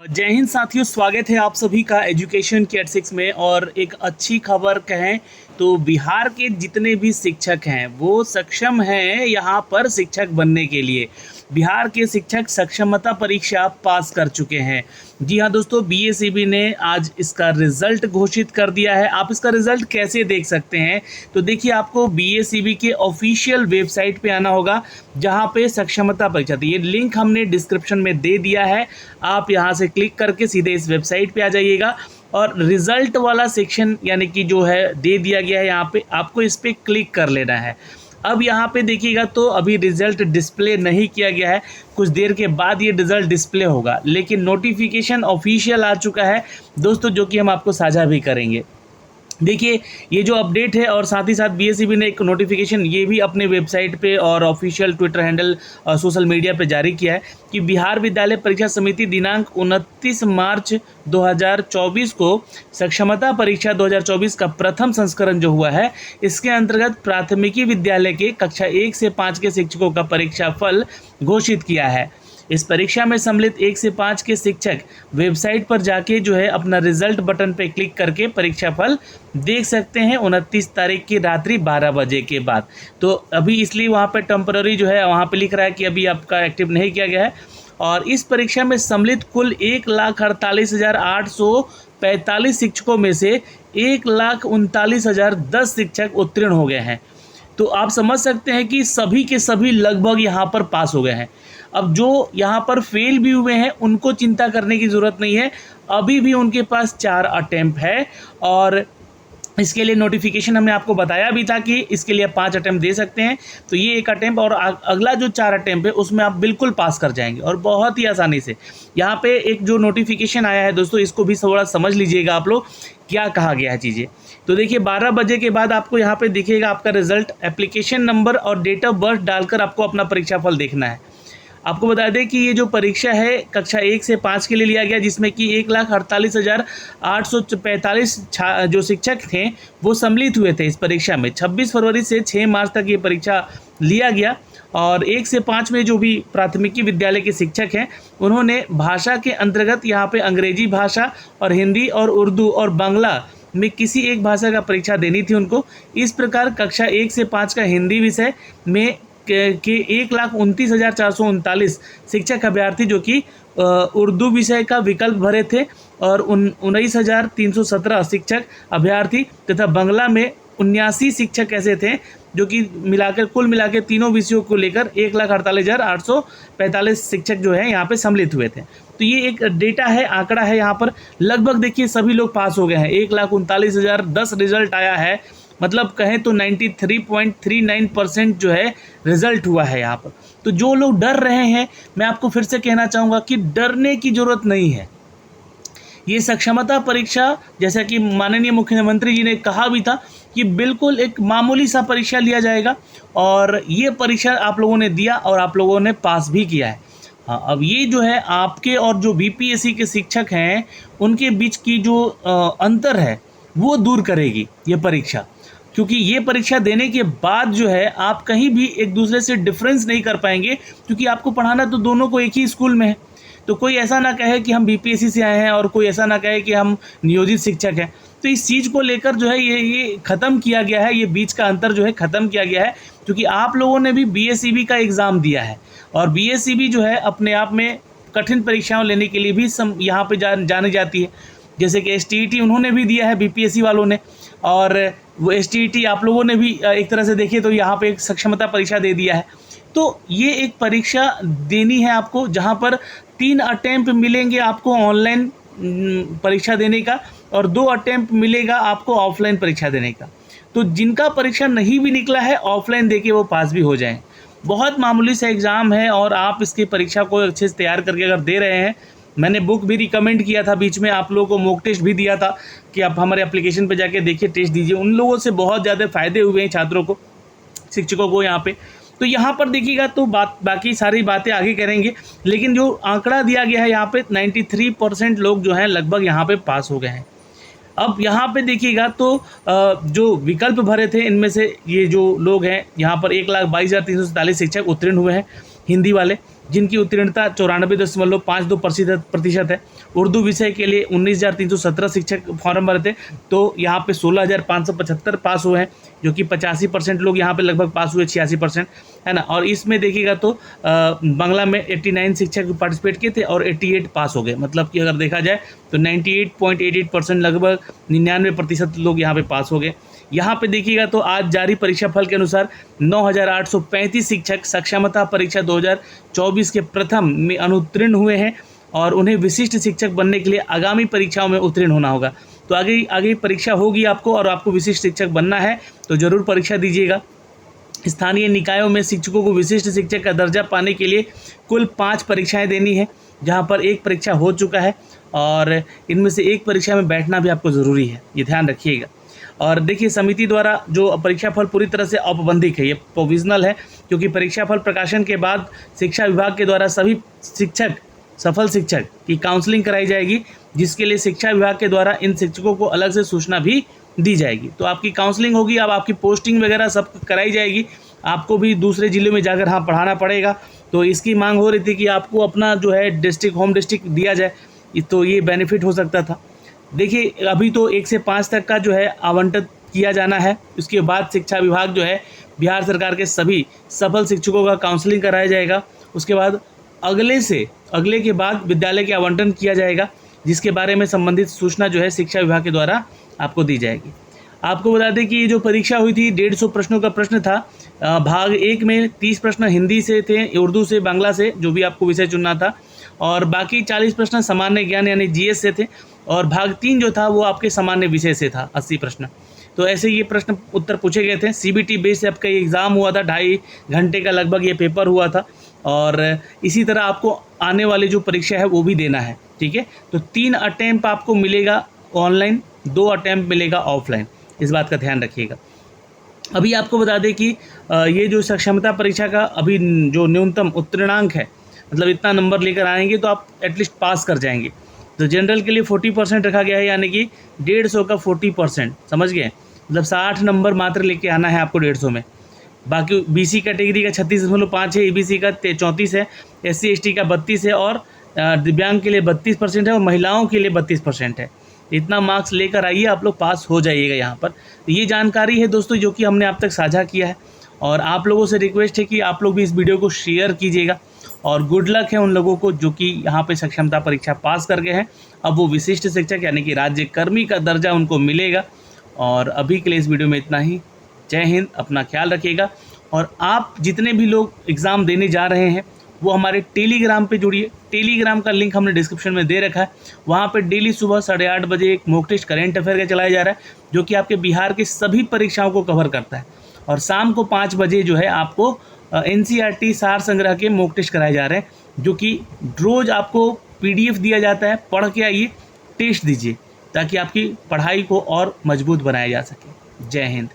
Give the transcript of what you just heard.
जय हिंद साथियों, स्वागत है आप सभी का एजुकेशन के 6 में। और एक अच्छी खबर कहें तो बिहार के जितने भी शिक्षक हैं वो सक्षम हैं यहाँ पर शिक्षक बनने के लिए। बिहार के शिक्षक सक्षमता परीक्षा पास कर चुके हैं। जी हाँ दोस्तों, बीएसईबी ने आज इसका रिज़ल्ट घोषित कर दिया है। आप इसका रिज़ल्ट कैसे देख सकते हैं तो देखिए, आपको बीएसईबी के ऑफिशियल वेबसाइट पे आना होगा जहाँ पे सक्षमता परीक्षा थी। ये लिंक हमने डिस्क्रिप्शन में दे दिया है, आप यहाँ से क्लिक करके सीधे इस वेबसाइट पे आ जाइएगा और रिज़ल्ट वाला सेक्शन यानी कि जो है दे दिया गया है, यहाँ पे आपको इस पर क्लिक कर लेना है। अब यहाँ पे देखिएगा तो अभी रिज़ल्ट डिस्प्ले नहीं किया गया है, कुछ देर के बाद ये रिज़ल्ट डिस्प्ले होगा, लेकिन नोटिफिकेशन ऑफिशियल आ चुका है दोस्तों, जो कि हम आपको साझा भी करेंगे। देखिए, ये जो अपडेट है और साथ ही साथ बीएसईबी ने एक नोटिफिकेशन ये भी अपने वेबसाइट पे और official Twitter handle social media पे जारी किया है कि बिहार विद्यालय परीक्षा समिति दिनांक 29 मार्च 2024 को सक्षमता परीक्षा 2024 का प्रथम संस्करण जो हुआ है, इसके अंतर्गत प्राथमिकी विद्यालय के कक्षा 1 से 5 के शिक्षकों का परीक्षा फल घोषित किया है। इस परीक्षा में सम्मिलित 1 से 5 के शिक्षक वेबसाइट पर जाके जो है अपना रिजल्ट बटन पे क्लिक करके परीक्षा फल देख सकते हैं 29 तारीख की रात्रि 12 बजे के बाद। तो अभी इसलिए वहाँ पे टेम्पररी जो है वहाँ पे लिख रहा है कि अभी आपका एक्टिव नहीं किया गया है। और इस परीक्षा में सम्मिलित कुल 1,48,845 शिक्षकों में से 1,39,010 शिक्षक उत्तीर्ण हो गए हैं। तो आप समझ सकते हैं कि सभी के सभी लगभग यहाँ पर पास हो गए हैं। अब जो यहाँ पर फेल भी हुए हैं उनको चिंता करने की ज़रूरत नहीं है, अभी भी उनके पास 4 अटेम्प्ट है। और इसके लिए नोटिफिकेशन हमने आपको बताया भी था कि इसके लिए 5 अटेम्प्ट दे सकते हैं। तो ये 1 अटेम्प्ट और अगला जो 4 अटेम्प्ट है उसमें आप बिल्कुल पास कर जाएंगे और बहुत ही आसानी से। यहाँ पे एक जो नोटिफिकेशन आया है दोस्तों, इसको भी थोड़ा समझ लीजिएगा आप लोग, क्या कहा गया है चीज़ें। तो देखिए, 12 बजे के बाद आपको यहाँ पे दिखेगा आपका रिजल्ट, एप्लीकेशन नंबर और डेट ऑफ बर्थ डालकर आपको अपना परीक्षा फल देखना है। आपको बता दें कि ये जो परीक्षा है कक्षा 1 से 5 के लिए लिया गया, जिसमें कि 1,48,845 जो शिक्षक थे वो सम्मिलित हुए थे इस परीक्षा में। 26 फरवरी से 6 मार्च तक ये परीक्षा लिया गया। और 1 से 5 में जो भी प्राथमिकी विद्यालय के शिक्षक हैं उन्होंने भाषा के अंतर्गत यहाँ पे अंग्रेजी भाषा और हिंदी और उर्दू और बांग्ला में किसी एक भाषा का परीक्षा देनी थी उनको। इस प्रकार कक्षा 1 से 5 का हिंदी विषय में के 1,29,439 शिक्षक अभ्यर्थी जो कि उर्दू विषय का विकल्प भरे थे और 19,317 शिक्षक अभ्यर्थी तथा बांग्ला में 79 शिक्षक ऐसे थे जो कि कुल मिलाकर तीनों विषयों को लेकर 1,48,845 शिक्षक जो है यहाँ पे सम्मिलित हुए थे। तो ये एक डेटा है, आंकड़ा है। यहाँ पर लगभग देखिए सभी लोग पास हो गए हैं। 1,39,010 रिजल्ट आया है, मतलब कहें तो 93.39% जो है रिजल्ट हुआ है यहाँ पर। तो जो लोग डर रहे हैं, मैं आपको फिर से कहना चाहूँगा कि डरने की ज़रूरत नहीं है। ये सक्षमता परीक्षा, जैसा कि माननीय मुख्यमंत्री जी ने कहा भी था कि बिल्कुल एक मामूली सा परीक्षा लिया जाएगा, और ये परीक्षा आप लोगों ने दिया और आप लोगों ने पास भी किया है। हाँ, अब ये जो है आपके और जो बीपीएससी के शिक्षक हैं उनके बीच की जो अंतर है वो दूर करेगी ये परीक्षा, क्योंकि ये परीक्षा देने के बाद जो है आप कहीं भी एक दूसरे से डिफरेंस नहीं कर पाएंगे, क्योंकि आपको पढ़ाना तो दोनों को एक ही स्कूल में है। तो कोई ऐसा ना कहे कि हम बीपीएससी से आए हैं और कोई ऐसा ना कहे कि हम नियोजित शिक्षक हैं। तो इस चीज़ को लेकर जो है ये ख़त्म किया गया है, ये बीच का अंतर जो है ख़त्म किया गया है, क्योंकि आप लोगों ने भी बीएसईबी का एग्ज़ाम दिया है और बीएसईबी जो है अपने आप में कठिन परीक्षाओं लेने के लिए भी यहाँ पर जानी जाती है। जैसे कि एसटीईटी उन्होंने भी दिया है बीपीएससी वालों ने, और वो एसटीईटी आप लोगों ने भी एक तरह से देखिए तो यहाँ पे एक सक्षमता परीक्षा दे दिया है। तो ये एक परीक्षा देनी है आपको, जहाँ पर 3 अटेम्प्ट मिलेंगे आपको ऑनलाइन परीक्षा देने का और 2 अटेम्प्ट मिलेगा आपको ऑफलाइन परीक्षा देने का। तो जिनका परीक्षा नहीं भी निकला है, ऑफलाइन देके वो पास भी हो जाएं। बहुत मामूली सा एग्ज़ाम है और आप इसकी परीक्षा को अच्छे से तैयार करके अगर दे रहे हैं, मैंने बुक भी रिकमेंड किया था बीच में, आप लोगों को मॉक टेस्ट भी दिया था कि आप हमारे एप्लीकेशन पे जाके देखिए, टेस्ट दीजिए। उन लोगों से बहुत ज़्यादा फ़ायदे हुए हैं छात्रों को, शिक्षकों को यहाँ पे। तो यहाँ पर देखिएगा तो बाकी सारी बातें आगे करेंगे, लेकिन जो आंकड़ा दिया गया है यहाँ पे 93% लोग जो हैं लगभग यहाँ पे पास हो गए हैं। अब यहाँ पे देखिएगा तो जो विकल्प भरे थे इनमें से ये जो लोग हैं यहाँ पर 1,22,347 शिक्षक उत्तीर्ण हुए हैं हिंदी वाले, जिनकी उत्तीर्णता 94.52% है। उर्दू विषय के लिए 19,317 शिक्षक फॉर्म भरे थे, तो यहाँ पे 16,575 पास हुए हैं, जो कि 85% लोग यहाँ पे लगभग पास हुए, 86%, है ना। और इसमें देखिएगा तो बांग्ला में 89 शिक्षक पार्टिसिपेट किए थे और 88 पास हो गए। मतलब कि अगर देखा जाए तो 98.88% लगभग 99% लोग यहाँ पे पास हो गए। यहाँ पे देखिएगा तो आज जारी परीक्षा फल के अनुसार 9,835 शिक्षक सक्षमता परीक्षा 2024 के प्रथम में अनुत्तीर्ण हुए हैं और उन्हें विशिष्ट शिक्षक बनने के लिए आगामी परीक्षाओं में उत्तीर्ण होना होगा। तो आगे परीक्षा होगी आपको, और आपको विशिष्ट शिक्षक बनना है तो ज़रूर परीक्षा दीजिएगा। स्थानीय निकायों में शिक्षकों को विशिष्ट शिक्षक का दर्जा पाने के लिए कुल 5 परीक्षाएं देनी है, जहां पर एक परीक्षा हो चुका है और इनमें से एक परीक्षा में बैठना भी आपको ज़रूरी है, ये ध्यान रखिएगा। और देखिए, समिति द्वारा जो परीक्षाफल पूरी तरह से औपबंधिक है, ये प्रोविजनल है, क्योंकि परीक्षाफल प्रकाशन के बाद शिक्षा विभाग के द्वारा सभी सफल शिक्षक की काउंसलिंग कराई जाएगी, जिसके लिए शिक्षा विभाग के द्वारा इन शिक्षकों को अलग से सूचना भी दी जाएगी। तो आपकी काउंसलिंग होगी, अब आपकी पोस्टिंग वगैरह सब कराई जाएगी, आपको भी दूसरे ज़िले में जाकर पढ़ाना पड़ेगा। तो इसकी मांग हो रही थी कि आपको अपना जो है डिस्ट्रिक्ट, होम डिस्ट्रिक्ट दिया जाए, तो ये बेनिफिट हो सकता था। देखिए, अभी तो 1 से 5 तक का जो है आवंटित किया जाना है। उसके बाद शिक्षा विभाग जो है बिहार सरकार के सभी सफल शिक्षकों का काउंसलिंग कराया जाएगा। उसके बाद अगले के बाद विद्यालय के आवंटन किया जाएगा, जिसके बारे में संबंधित सूचना जो है शिक्षा विभाग के द्वारा आपको दी जाएगी। आपको बता दें कि ये जो परीक्षा हुई थी 150 प्रश्नों का प्रश्न था। भाग 1 में 30 प्रश्न हिंदी से थे, उर्दू से, बांग्ला से, जो भी आपको विषय चुनना था, और बाकी 40 प्रश्न सामान्य ज्ञान यानी जीएस से थे, और भाग 3 जो था वो आपके सामान्य विषय से था, 80 प्रश्न। तो ऐसे ये प्रश्न उत्तर पूछे गए थे। सीबीटी बेस से आपका एग्ज़ाम हुआ था, 2.5 घंटे का लगभग ये पेपर हुआ था, और इसी तरह आपको आने वाली जो परीक्षा है वो भी देना है, ठीक है। तो 3 अटेम्प्ट आपको मिलेगा ऑनलाइन, 2 अटेम्प्ट मिलेगा ऑफलाइन, इस बात का ध्यान रखिएगा। अभी आपको बता दें कि ये जो सक्षमता परीक्षा का अभी जो न्यूनतम उत्तीर्णांक है, मतलब इतना नंबर लेकर आएंगे तो आप एटलीस्ट पास कर जाएंगे। तो जनरल के लिए 40% रखा गया है, यानी कि 150 का 40%, समझ गए, मतलब 60 नंबर मात्र लेके आना है आपको 150 में। बाकी बीसी कैटेगरी का 36.5 है, ईबीसी का 34 है, एससी एसटी का 32 है, और दिव्यांग के लिए 32% है, और महिलाओं के लिए 32% है। इतना मार्क्स लेकर आइए, आप लोग पास हो जाइएगा यहाँ पर। तो ये जानकारी है दोस्तों जो कि हमने आप तक साझा किया है, और आप लोगों से रिक्वेस्ट है कि आप लोग भी इस वीडियो को शेयर कीजिएगा। और गुड लक है उन लोगों को जो कि यहाँ पे सक्षमता परीक्षा पास कर गए हैं। अब वो विशिष्ट शिक्षक यानी कि राज्य कर्मी का दर्जा उनको मिलेगा। और अभी के लिए इस वीडियो में इतना ही। जय हिंद, अपना ख्याल रखिएगा। और आप जितने भी लोग एग्ज़ाम देने जा रहे हैं वो हमारे टेलीग्राम पे जुड़िए। टेलीग्राम का लिंक हमने डिस्क्रिप्शन में दे रखा है। वहाँ पे डेली सुबह 8:30 बजे एक मॉक टेस्ट करेंट अफेयर का चलाया जा रहा है, जो कि आपके बिहार की सभी परीक्षाओं को कवर करता है। और शाम को 5 बजे जो है आपको एनसीईआरटी सार संग्रह के मॉक टेस्ट कराए जा रहे हैं, जो कि रोज़ आपको पीडीएफ दिया जाता है। पढ़ के आइए, टेस्ट दीजिए, ताकि आपकी पढ़ाई को और मजबूत बनाया जा सके। जय हिंद।